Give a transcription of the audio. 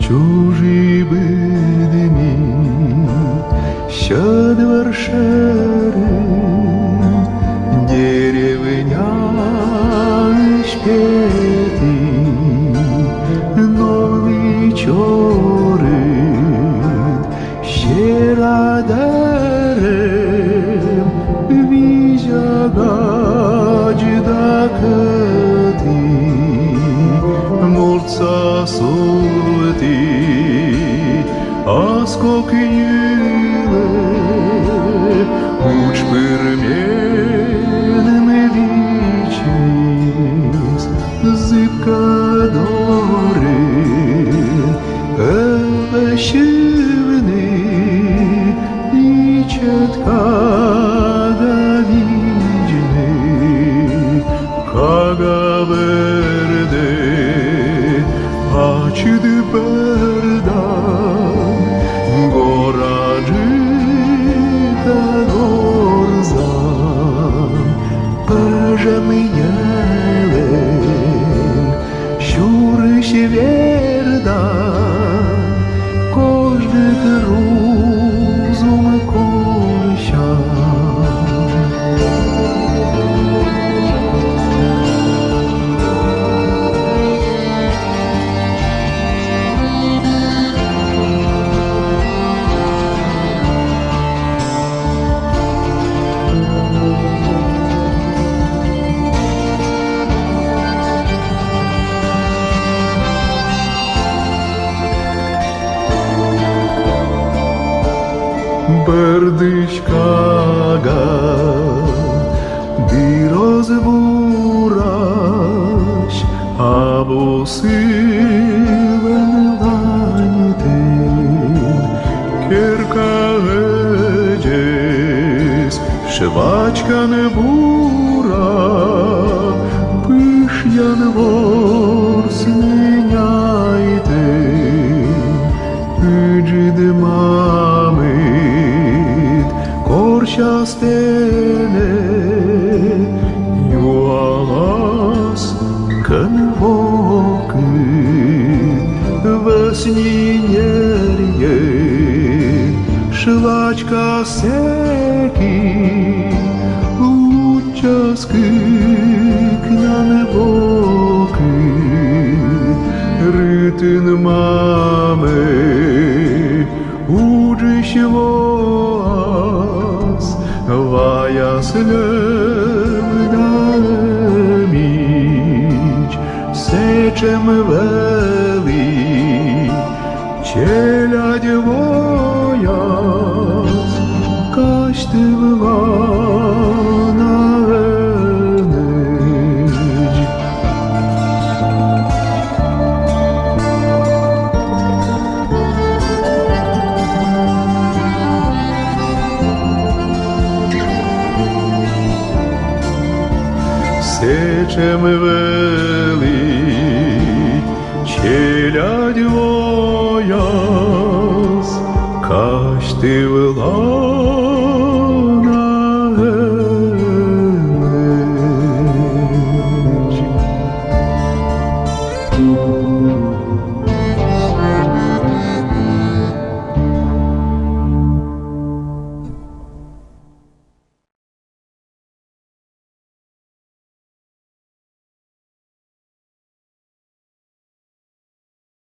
чужі видимі, що двершери деревняні шпети, нові чорит, ще радарем візягач дакати, мурца суети, а скокніле уч перемінами вічність, зибка дори, щивини і четка гавіджни, кага верде, açıd berdan, goracıka gorzan, пожамієлен, щуриш вердан, кожних розум кощан. Бердичкага біроз бураш, або сивен ланітин, керка геджес, швачка не бура, пиш'ян ворс міняйте, піджид мами, Корчастене юалас канвоки веснінєр'є швачка секі лучаски кнанвоки ритин мами уджищво Vayas levdamić, sečem veli, čeljad vojas, kaštivla na veneđ. Сечем вели, челядь